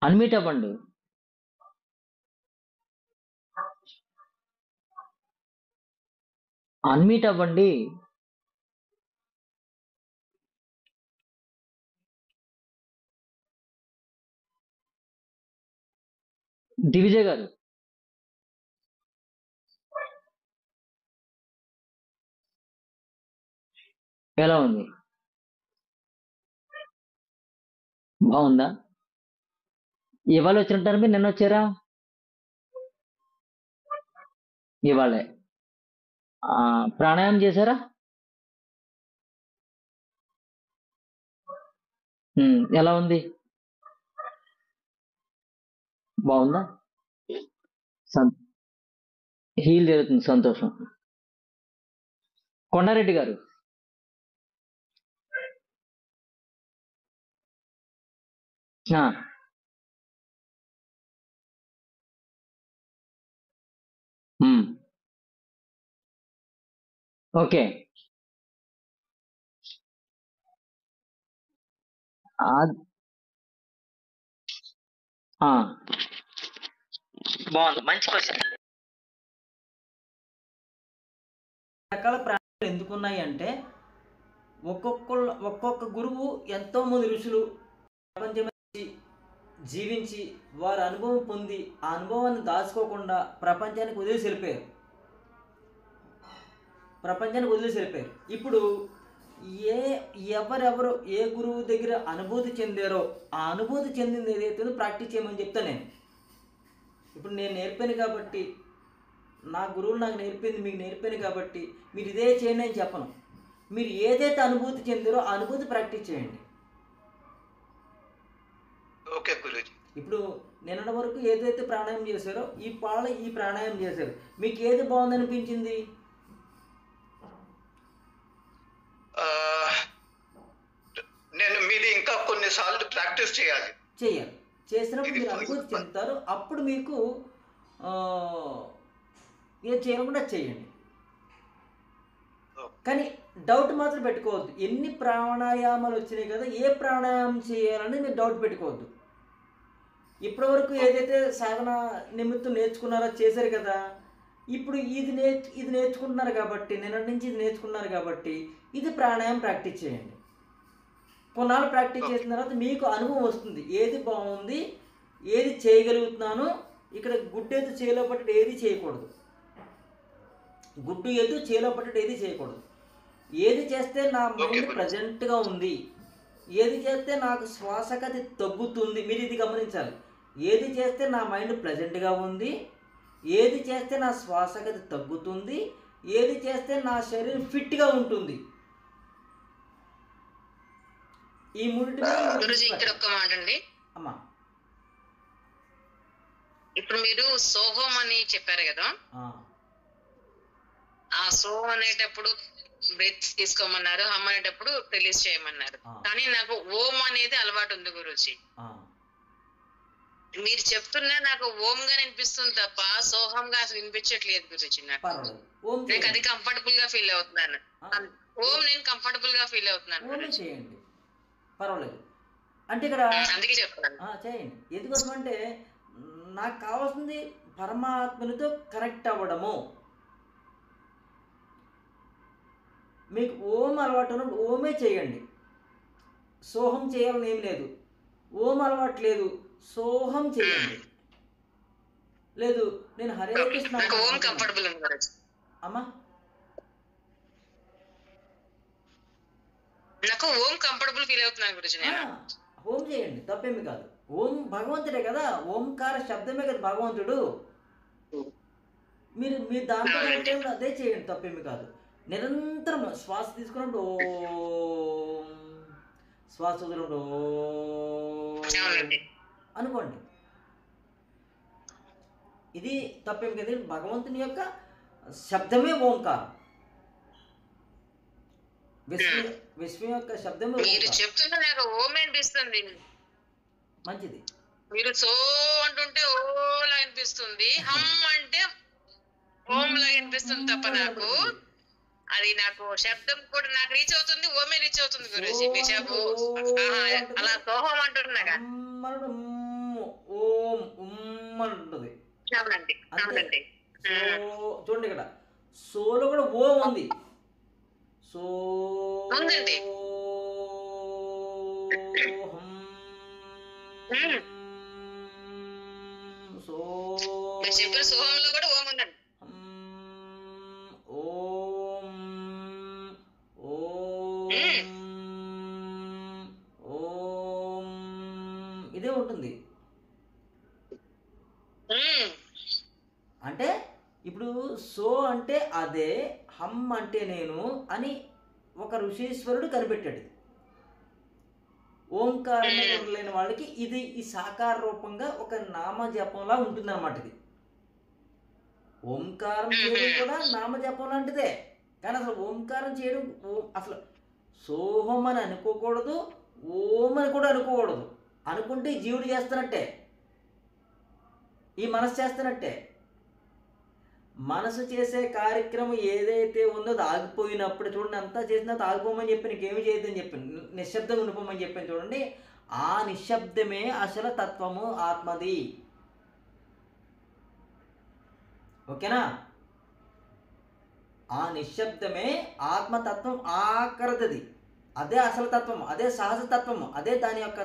Unmute అవ్వండి. Unmute అవ్వండి. దివిజయ్ గారు ఎలా ఉంది? బాగుందా? ఇవాళ వచ్చినట్టారు మీరు, నిన్న వచ్చారా? ఇవాళే. ప్రాణాయామం చేశారా? ఎలా ఉంది? బాగుందా? సం- హీల్ జరుగుతుంది, సంతోషం. కొండారెడ్డి గారు ఆ, ఉమ్, ఓకే. ఆ, ఆ, బాగుంది, మంచి క్వశ్చన్. రకాల ప్రాణాలు ఎందుకున్నాయి అంటే, ఒక్కొక్క గురువు ఎంతో మంది ఋషులు ప్రపంచం జీవించి వారి అనుభవం పొంది ఆ అనుభవాన్ని దాచుకోకుండా ప్రపంచానికి వదిలేసి వెళ్ళిపోయారు. ఇప్పుడు ఏ ఎవరెవరు ఏ గురువు దగ్గర అనుభూతి చెందారో ఆ అనుభూతి చెందింది ఏదైతే ప్రాక్టీస్ చేయమని చెప్తాను నేను. ఇప్పుడు నేను నేర్పాను కాబట్టి, నా గురువులు నాకు నేర్పింది మీకు నేర్పాను కాబట్టి మీరు ఇదే చేయండి అని చెప్పను. మీరు ఏదైతే అనుభూతి చెందారో ఆ అనుభూతి ప్రాక్టీస్ చేయండి. ఓకే గురూజీ. ఇప్పుడు నిన్నటి వరకు ఏదైతే ప్రాణాయామం చేశారో ఈ ప్రాణాయామం చేశారు, మీకు ఏది బాగుంది అనిపించింది? నేను మీది ఇంకా కొన్నిసార్లు ప్రాక్టీస్ చేయాలి. చేసినప్పుడు మీరు అనుభూతి చెందుతారు. అప్పుడు మీకు ఏం చేయకుండా చేయండి. కానీ డౌట్ మాత్రం పెట్టుకోవద్దు. ఎన్ని ప్రాణాయామాలు వచ్చినాయి కదా, ఏ ప్రాణాయామం చేయాలని మీరు డౌట్ పెట్టుకోవద్దు. ఇప్పటివరకు ఏదైతే సాధన నిమిత్తం నేర్చుకున్నారో చేశారు కదా, ఇప్పుడు ఇది నేర్చుకుంటున్నారు కాబట్టి, నిన్నటి నుంచి ఇది నేర్చుకున్నారు కాబట్టి ఇది ప్రాణాయామం ప్రాక్టీస్ చేయండి. కొన్నాళ్ళు ప్రాక్టీస్ చేసిన తర్వాత మీకు అనుభవం వస్తుంది, ఏది బాగుంది, ఏది చేయగలుగుతున్నాను. ఇక్కడ గుడ్డు ఎద్దు చేలో పట్టేది ఏది చేయకూడదు. ఏది చేస్తే నా మైండ్ ప్రజెంట్గా ఉంది, ఏది చేస్తే నాకు శ్వాసగతి తగ్గుతుంది. మీరు ఇది గమనించాలి. ఏది చేస్తే నా మైండ్ ప్లెజెంట్గా ఉంది, ఏది చేస్తే నా శ్వాసగతి తగ్గుతుంది, ఏది చేస్తే నా శరీరం ఫిట్గా ఉంటుంది. ఈ గురుజీ ఇక్కడ ఒక్క మాట అండి. అమ్మా, ఇప్పుడు మీరు సోహం అని చెప్పారు కదా, ఆ సోహం అనేటప్పుడు బ్రెత్ తీసుకోమన్నారు, హమ్ అనేటప్పుడు రిలీజ్ చేయమన్నారు. కానీ నాకు ఓం అనేది అలవాటు ఉంది గురుజీ. మీరు చెప్తున్నా నాకు ఓం గా వినిపిస్తుంది తప్ప సోహంగా అసలు వినిపించట్లేదు గురుజీ. నాకు అది కంఫర్టబుల్ గా ఫీల్ అవుతున్నాను. ఓం నేను కంఫర్టబుల్ గా ఫీల్ అవుతున్నాను. చేయండి, పర్వాలేదు. అంటే ఇక్కడ అందుకే చెప్తాను చేయండి. ఎందుకోసం అంటే నాకు కావాల్సింది పరమాత్మనితో కనెక్ట్ అవ్వడము. మీకు ఓం అలవాటు ఉన్నప్పుడు ఓమే చేయండి, సోహం చేయాలని ఏం లేదు. ఓం అలవాటు లేదు, సోహం చేయండి. లేదు నేను హరే కృష్ణ అమ్మా, నాకు ఓం కంఫర్టబుల్ ఫీల్ అవుతున్నాను గురుజీ. ఓం చేయండి, తప్పేమి కాదు. ఓం భగవంతుడే కదా, ఓంకార శబ్దమే కదా భగవంతుడు. మీరు దాంతో అదే చేయండి, తప్పేమి కాదు. నిరంతరం శ్వాస తీసుకున్నప్పుడు ఓం, శ్వాస వదిలినప్పుడు అనుకోండి. ఇది తప్పేమి కదా, భగవంతుని యొక్క శబ్దమే ఓంకారం. విశ్వం యొక్క శబ్దమే. మీరు చెప్తున్నా నాకు ఓం అనిపిస్తుంది. మంచిది. మీరు సో అంటుంటే ఓ లా అనిపిస్తుంది, హమ్ అంటే ఓం లా అనిపిస్తుంది తప్ప నాకు అది నాకు శబ్దం కూడా నాకు రీచ్ అవుతుంది, ఓమే రీచ్ అవుతుంది గురుజీ. మీరు చెప్పు అలా సోహం అంటున్నాగా అని ఉంటుంది. అవునండి అంతే. అవునండి సో చూడండి ఇక్కడ సోలో కూడా ఓ ఉంది. సో ఉందండి. సో మీరు చెప్పిన సోహంలో కూడా ఓం ఉందండి. ఓం ఓం ఓం ఇదే ఉంటుంది. అంటే ఇప్పుడు సో అంటే అదే, హమ్ అంటే నేను అని ఒక ఋషీశ్వరుడు కనిపెట్టాడు. ఓంకారమే ఉండలేని వాళ్ళకి ఇది ఈ సాకార రూపంగా ఒక నామజపంలా ఉంటుందన్నమాట. ఇది ఓంకారం చేయడం కూడా నామజపం లాంటిదే. కానీ అసలు ఓంకారం చేయడం అసలు సోహం అని అనుకోకూడదు, ఓం అని కూడా అనుకోకూడదు. అనుకుంటే ఈ జీవుడు చేస్తున్నట్టే, ఈ మనసు చేస్తున్నట్టే. మనసు చేసే కార్యక్రమం ఏదైతే ఉందో అది ఆగిపోయినప్పుడు చూడండి, అంతా చేసినా ఆగిపోమని చెప్పి నీకేమి చేయొద్దని చెప్పాను, నిశ్శబ్దంగా ఉండిపోమని చెప్పాను. చూడండి, ఆ నిశ్శబ్దమే అసలు తత్వము, ఆత్మది. ఓకేనా? ఆ నిశ్శబ్దమే ఆత్మతత్వం, ఆఖరిది. అదే అసలు తత్వం, అదే సహజతత్వము, అదే దాని యొక్క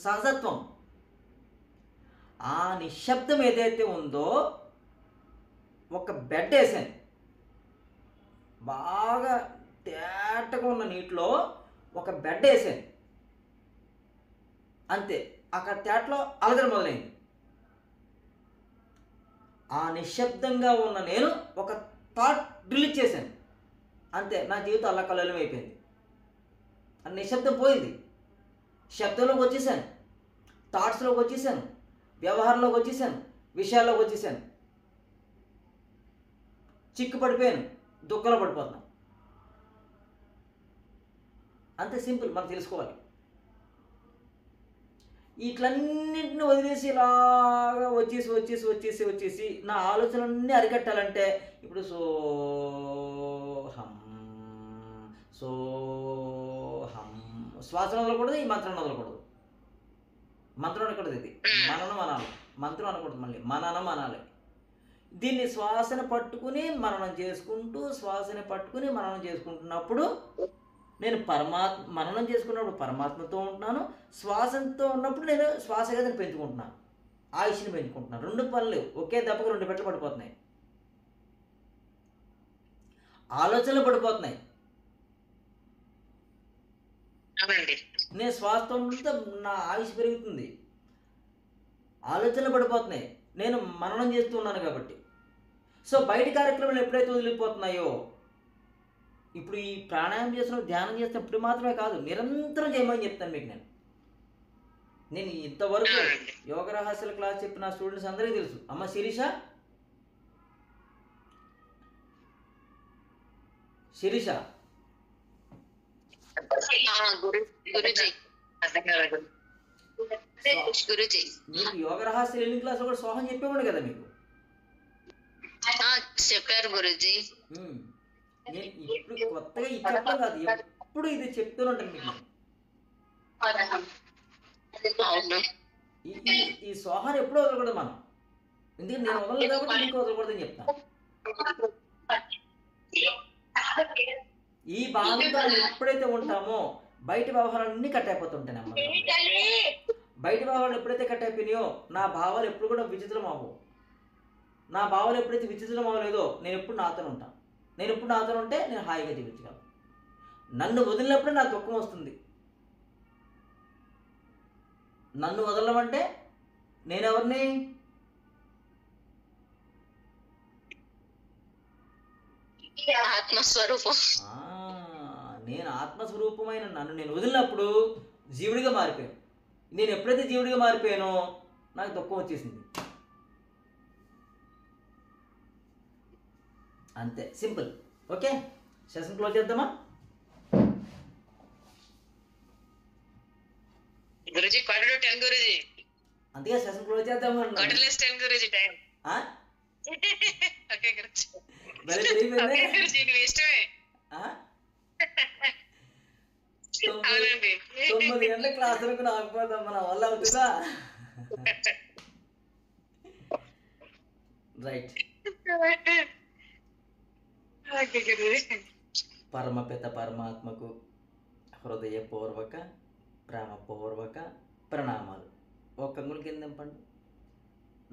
సహజత్వం. ఆ నిశ్శబ్దం ఏదైతే ఉందో ఒక బెడ్ వేసాను, బాగా తేటగా ఉన్న నీటిలో ఒక బెడ్ వేసాను, అంతే. అక్కడ తేటలో అలజడి మొదలైంది. ఆ నిశ్శబ్దంగా ఉన్న నేను ఒక థాట్ రిలీజ్ చేశాను, అంతే. నా జీవితం అల్లకల్లోలం అయిపోయింది. ఆ నిశ్శబ్దం పోయింది, శబ్దంలోకి వచ్చేసాను, థాట్స్లోకి వచ్చేసాను, వ్యవహారంలోకి వచ్చేసాను, విషయాల్లోకి వచ్చేసాను. చిక్కు పడిపోయాను, దుఃఖంలో పడిపోతున్నాను. అంతే సింపుల్. మనం తెలుసుకోవాలి. వీటిలన్నింటిని వదిలేసి ఇలాగా వచ్చేసి వచ్చేసి వచ్చేసి వచ్చేసి నా ఆలోచనలన్నీ అరికట్టాలంటే ఇప్పుడు సోహం సోహం శ్వాస వదలకూడదు, ఈ మంత్రం వదలకూడదు. మంత్రం అనకూడదు, ఇది మననం అనాలి. మంత్రం అనకూడదు, మళ్ళీ మననం అనాలి. దీన్ని శ్వాసను పట్టుకుని మననం చేసుకుంటూ, శ్వాసని పట్టుకుని మననం చేసుకుంటున్నప్పుడు నేను మననం చేసుకున్నప్పుడు పరమాత్మతో ఉంటున్నాను, శ్వాసంతో ఉన్నప్పుడు నేను శ్వాస గదిని పెంచుకుంటున్నాను, ఆయుష్ని పెంచుకుంటున్నాను. రెండు పనులు ఒకే దెబ్బకు రెండు పెట్టలు పడిపోతున్నాయి, ఆలోచనలు పడిపోతున్నాయి. నేను శ్వాసతో ఉంటే నా ఆయుష్ పెరుగుతుంది, ఆలోచనలు పడిపోతున్నాయి, నేను మననం చేస్తూ ఉన్నాను కాబట్టి. సో బయటి కార్యక్రమాలు ఎప్పుడైతే వదిలిపోతున్నాయో, ఇప్పుడు ఈ ప్రాణాయామం చేస్తున్న ధ్యానం చేస్తున్నప్పుడు మాత్రమే కాదు, నిరంతరం చేయమని చెప్తాను మీకు. నేను ఇంతవరకు యోగ రహస్యాల క్లాస్ చెప్పిన స్టూడెంట్స్ అందరికీ తెలుసు. అమ్మ శిరీష, శిరీష మీకు యోగ రహస్యాలు ఎన్ని క్లాసులు కూడా సోహం చెప్పేవాడు కదా మీకు. చెప్పారు గురుజీ. నేను ఇప్పుడు కొత్తగా ఇది చెప్పడం కాదు, ఎప్పుడు ఇది చెప్తూనే ఉంటాను మీకు. ఈ సోహాన్ని ఎప్పుడూ వదలకూడదు మనం, ఎందుకంటే నేను వదలలేదు కాబట్టి నీకు వదలకూడదని చెప్తాను. ఈ భావంతో ఎప్పుడైతే ఉంటామో బయట వ్యవహారాలన్నీ కట్ అయిపోతుంటాయి. బయట భావాలు ఎప్పుడైతే కట్ అయిపోయినాయో నా భావాలు ఎప్పుడు కూడా విచిత్రం అవ్వవు. నా భావాలు ఎప్పుడైతే విచిత్రం అవ్వలేదో నేను ఎప్పుడు నాతో ఉంటాను. నేను ఎప్పుడు నాతో ఉంటే నేను హాయిగా జీవించగలను. నన్ను వదిలినప్పుడు నాకు దుఃఖం వస్తుంది. నన్ను వదలమంటే నేనెవరిని? ఆత్మస్వరూపం. నేను ఆత్మస్వరూపమైన నన్ను నేను వదిలినప్పుడు జీవుడిగా మారిపోయాను. నేను ఎప్పుడైతే జీవుడిగా మారిపోయానో నాకు దుఃఖం వచ్చేసింది. అంతే సింపుల్. ఓకే, సెషన్ క్లోజ్ చేద్దామా? Guruji quarter to 10 Guruji. అందుకే సెషన్ క్లోజ్ చేద్దామా? Quarter less 10 Guruji time. Okay Guruji. మరి తెలియదే గురుజీ, ఇది ఇష్టమే. 9 గంటల క్లాసులకు ఆగిపోదాం, మన వల్ల అవుతుందా? రైట్. ఓకే గురుజీ. పరమపిత పరమాత్మకు హృదయపూర్వక ప్రేమపూర్వక ప్రణామాలు. ఒక్క అంగుళం కింద దింపండి.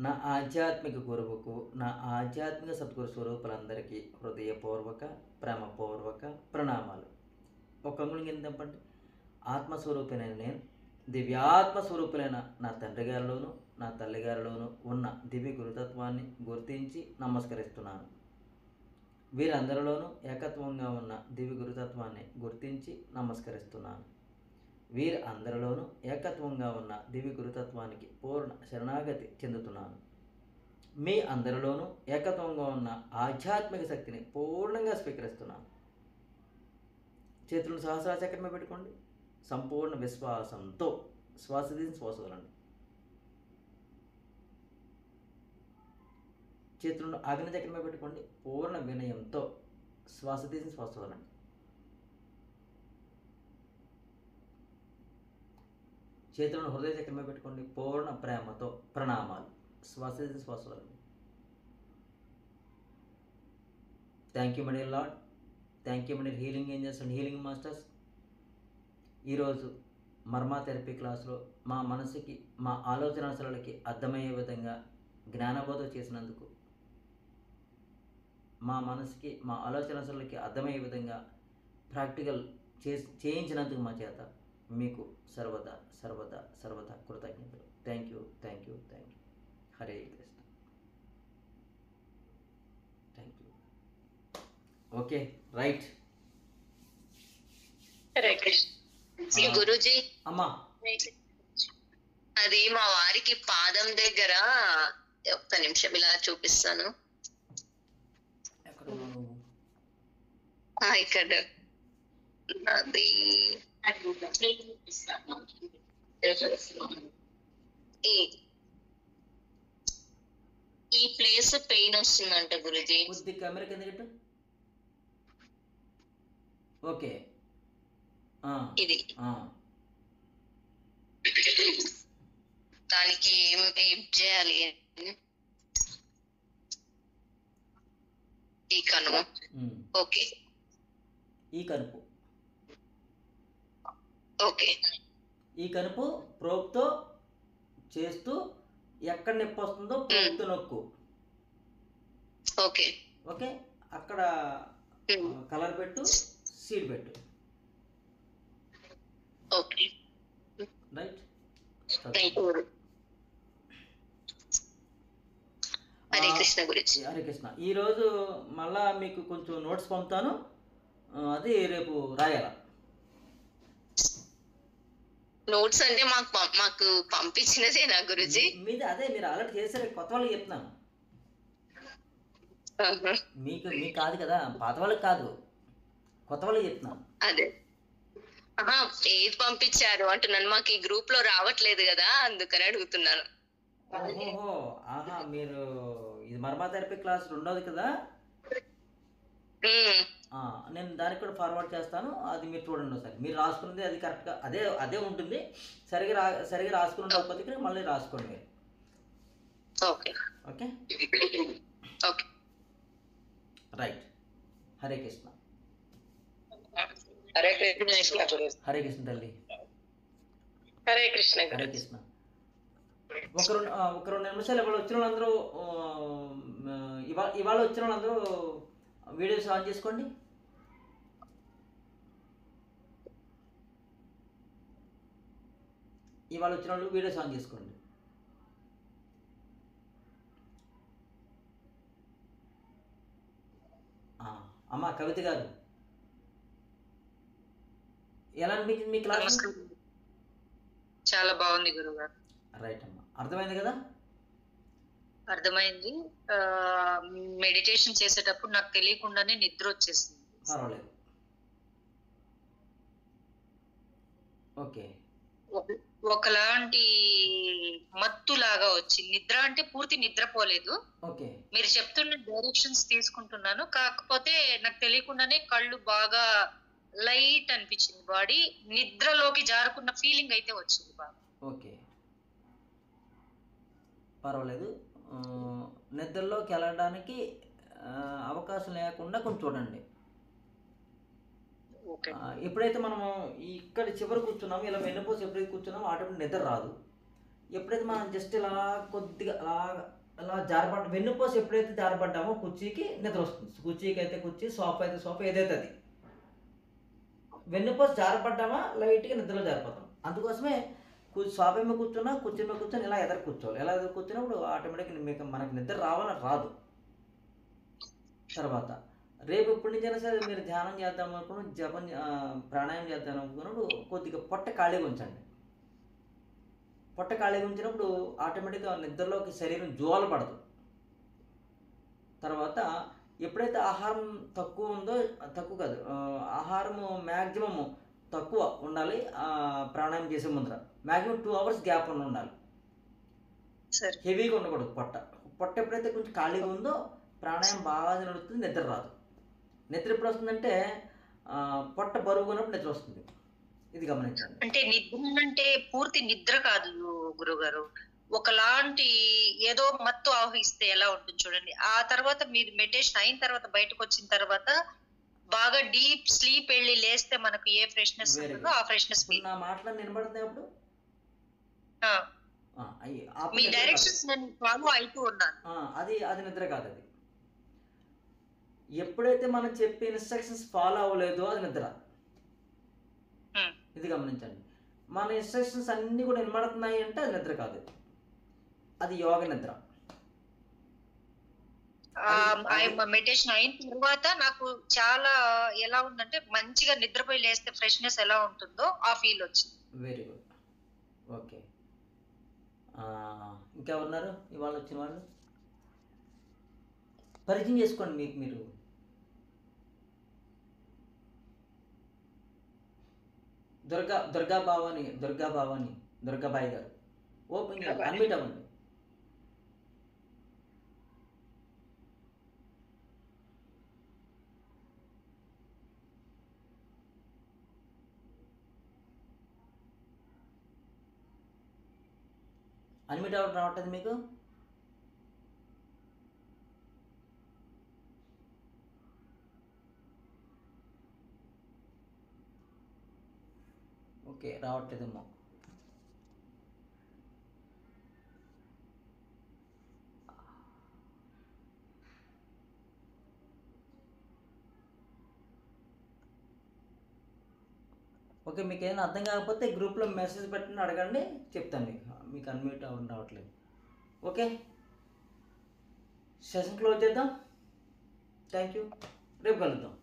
నా ఆధ్యాత్మిక గురువుకు, నా ఆధ్యాత్మిక సద్గురు స్వరూపులందరికీ హృదయపూర్వక ప్రేమపూర్వక ప్రణామాలు. ఒక్క అంగుళం కింద దింపండి. ఆత్మస్వరూపినైన నేను దివ్యాత్మ స్వరూపులైన నా తండ్రి గారిలోను నా తల్లి గారిలోను ఉన్న దివ్య గురుతత్వాన్ని గుర్తించి నమస్కరిస్తున్నాను. వీరందరిలోనూ ఏకత్వంగా ఉన్న దివ్య గురుతత్వాన్ని గుర్తించి నమస్కరిస్తున్నాను. వీరి అందరిలోనూ ఏకత్వంగా ఉన్న దివ్య గురుతత్వానికి పూర్ణ శరణాగతి చెందుతున్నాను. మీ అందరిలోనూ ఏకత్వంగా ఉన్న ఆధ్యాత్మిక శక్తిని పూర్ణంగా స్వీకరిస్తున్నాను. చేతులను సహస్రాచక్రమే పెట్టుకోండి. సంపూర్ణ విశ్వాసంతో శ్వాస తీసి శ్వాస వదలండి. చేతులను ఆగ్నేయ చక్రమే పెట్టుకోండి. పూర్ణ వినయంతో శ్వాస తీసి శ్వాస వదలండి. చేతులను హృదయ చక్రమే పెట్టుకోండి. పూర్ణ ప్రేమతో ప్రణామాలు. శ్వాస తీసి శ్వాస వదలండి. Thank you my dear lord. Thank you my dear healing angels and healing masters. ఈరోజు మర్మా థెరపీ క్లాస్లో మా మనసుకి, మా ఆలోచనలకి అర్థమయ్యే విధంగా జ్ఞానబోధ చేసినందుకు, మా మనసుకి, మా ఆలోచనలకి అర్థమయ్యే విధంగా ప్రాక్టికల్ చేయించినందుకు మా చేత మీకు సర్వదా సర్వదా సర్వదా కృతజ్ఞతలు. Thank you, thank you, thank you. Hare Krishna. Thank you. Okay, right. Hare Krishna. Guruji, అమ్మా, అది మా వారికి పాదం దగ్గర ఒక్క నిమిషం ఇలా చూపిస్తాను. ఎక్కడ ఉన్నావు నువ్వు? ఇక్కడ అది ఈ ప్లేస్ పెయిన్ వస్తుందంట గురుజీ. కొద్ది కెమెరా కింద పెట్టు. ఓకే. ఇది ఆ. దానికి ఏం చేయాలి? ఈ కనుమ. ఓకే, ఈ కనుపు, ఓకే. ఈ కనుపు ప్రోబ్తో చేస్తూ ఎక్కడ నొప్పి వస్తుందో ప్రోబ్తో నొక్కు. Okay, okay. అక్కడ కలర్ పెట్టు, సీడ్ పెట్టు. Okay, right. హరే కృష్ణ గురించి. హరే కృష్ణ. ఈరోజు మళ్ళా మీకు కొంచెం నోట్స్ పంపుతాను, అది రేపు రాయాల. నోట్స్ అంటే మాకు పంపించినదే నా గురుజీ. మీది అదే, మీరు ఆల్రెడీ చేశారు. కొత్త వాళ్ళకి చెప్తున్నాను. మీకు కాదు కదా, పాత వాళ్ళకి కాదు, కొత్త వాళ్ళకి చెప్తున్నాను. అదే ఏది పంపించారు అంటున్నాను. మాకు ఈ గ్రూప్ లో రావట్లేదు కదా, అందుకని అడుగుతున్నాను. ఓహో, ఆహా, మీరు ఇది మర్మా థెరపీ క్లాస్ రెండోది కదా. నేను దానికి కూడా ఫార్వర్డ్ చేస్తాను, అది మీరు చూడండి ఒకసారి. మీరు రాసుకున్నది అది కరెక్ట్గా అదే ఉంటుంది. సరిగా రాసుకున్న మళ్ళీ రాసుకోండి మీరు. Okay, okay, okay. Right. Hare Krishna. Hare Krishna. Hare Krishna తల్లి. హరే కృష్ణ. హరే కృష్ణ. ఒక 2 నిమిషాలు ఇవాళ వచ్చిన వాళ్ళందరూ ఇవాళ వచ్చిన వాళ్ళందరూ వీడియోస్ ఆన్ చేసుకోండి. ఇవాళ వచ్చిన వాళ్ళు వీడియోస్ ఆన్ చేసుకోండి. అమ్మ కవిత గారు, ఎలా అనిపించింది మీ క్లాస్? చాలా బాగుంది గురుగారు. రైట్ అమ్మా, అర్థమైంది కదా? అర్థమైంది. మెడిటేషన్ చేసేటప్పుడు నాకు తెలియకుండానే నిద్ర వచ్చేసింది. పర్వాలేదు. ఓకే. ఒకలాంటి మత్తు లాగా వచ్చింది. నిద్ర అంటే పూర్తి నిద్రపోలేదు. ఓకే. మీరు చెప్తున్న డైరెక్షన్స్ తీసుకుంటున్నాను, కాకపోతే నాకు తెలియకుండానే కళ్ళు బాగా లైట్ అనిపించింది. బాడీ నిద్రలోకి జారుకున్న ఫీలింగ్ అయితే వచ్చింది బాగా. ఓకే, పర్వాలేదు. నిద్రలోకి వెళ్ళడానికి అవకాశం లేకుండా కొంచెం చూడండి. ఓకే. ఎప్పుడైతే మనము ఇక్కడ చివరి కూర్చున్నామో, ఇలా వెన్నుపూస ఎప్పుడైతే కూర్చున్నామో ఆటోమేటిక్ నిద్ర రాదు. ఎప్పుడైతే మనం జస్ట్ ఇలా కొద్దిగా అలా జారపడ్డ వెన్నుపూస ఎప్పుడైతే జారపడ్డామో కుర్చీకి నిద్ర వస్తుంది. కుర్చీకి అయితే కుర్చీ, సోఫా అయితే సోఫా, ఏదైతే అది. వెన్నుపూస జారపడ్డామా లైట్గా నిద్రలో జారిపోతాం. అందుకోసమే సోఫా మీద కూర్చున్నా, కుర్చీ మీద కూర్చొని ఇలా ఎదురు కూర్చోవాలి. ఇలా ఎదురు కూర్చున్నప్పుడు ఆటోమేటిక్గా మనకి నిద్ర రావాలని రాదు. తర్వాత రేపు ఎప్పటి నుంచైనా సరే మీరు ధ్యానం చేద్దాం అనుకున్నప్పుడు, ప్రాణాయామం చేద్దాం అనుకున్నప్పుడు కొద్దిగా పొట్ట ఖాళీగా ఉంచండి. పొట్ట ఖాళీగా ఉంచినప్పుడు ఆటోమేటిక్గా నిద్రలోకి శరీరం జోల పడదు. తర్వాత ఎప్పుడైతే ఆహారం తక్కువ ఉందో, తక్కువ కాదు, ఆహారము మ్యాక్సిమము తక్కువ ఉండాలి. ప్రాణాయామం చేసే ముందర మ్యాక్సిమం 2 hours గ్యాప్ ఉండాలి. హెవీగా ఉండకూడదు పొట్ట ఎప్పుడైతే కొంచెం ఖాళీగా ఉందో ప్రాణాయామం బాగా నడుస్తుంది, నిద్ర రాదు. నిద్ర ఎప్పుడు వస్తుందంటే పొట్ట బరువుగా ఉన్నప్పుడు నిద్ర వస్తుంది. ఇది గమనించండి. అంటే నిద్ర అంటే పూర్తి నిద్ర కాదు గురుగారు, ఒకలాంటి ఏదో మత్తు ఆవహిస్తే ఎలా ఉంటుంది చూడండి. ఆ తర్వాత మీరు మెడిటేషన్ అయిన తర్వాత బయటకు వచ్చిన తర్వాత బాగా డీప్ స్లీప్ వెళ్ళి లేస్తే మనకు ఏ ఫ్రెష్నెస్ ఉంటుందో ఆ ఫ్రెష్నెస్. నా మాటలు నిలబడుతున్నాయి అప్పుడు మీ డైరెక్షన్స్ నేను ఫాలో అవుతూ ఉన్నాను. అది నిద్ర కాదు. అది ఎప్పుడైతే మనం చెప్పే ఇన్స్ట్రక్షన్స్ ఫాలో అవ్వలేదో అది నిద్ర. ఇది గమనించండి. మన ఇన్స్ట్రక్షన్స్ అన్నీ కూడా వినబడుతున్నాయి అంటే అది నిద్ర కాదు, అది యోగ నిద్ర. మెడిటేషన్ అయిన తర్వాత నాకు చాలా ఎలా ఉందంటే మంచిగా నిద్రపోయి లేస్తే ఫ్రెష్నెస్ ఎలా ఉంటుందో ఆ ఫీల్ వచ్చింది. Very good. ఓకే, ఇంకెవరున్నారు ఇవాళ వచ్చిన వాళ్ళు? పరిచయం చేసుకోండి మీకు మీరు. దుర్గాబాయి గారు ఓపెన్ అన్మిట్ అవ్వండి. అన్మిట్ అవ్వడం రావట్లేదు మీకు? ఓకే, రావట్లేదేమో. ఓకే, మీకు ఏదైనా అర్థం కాకపోతే గ్రూప్లో మెసేజ్ పెట్టండి, అడగండి, చెప్తాను మీకు అన్మ్యూట్ అవ్వడం రావట్లేదు. ఓకే, సెషన్ క్లోజ్ చేద్దాం. థ్యాంక్ యూ, రేపు కలుద్దాం.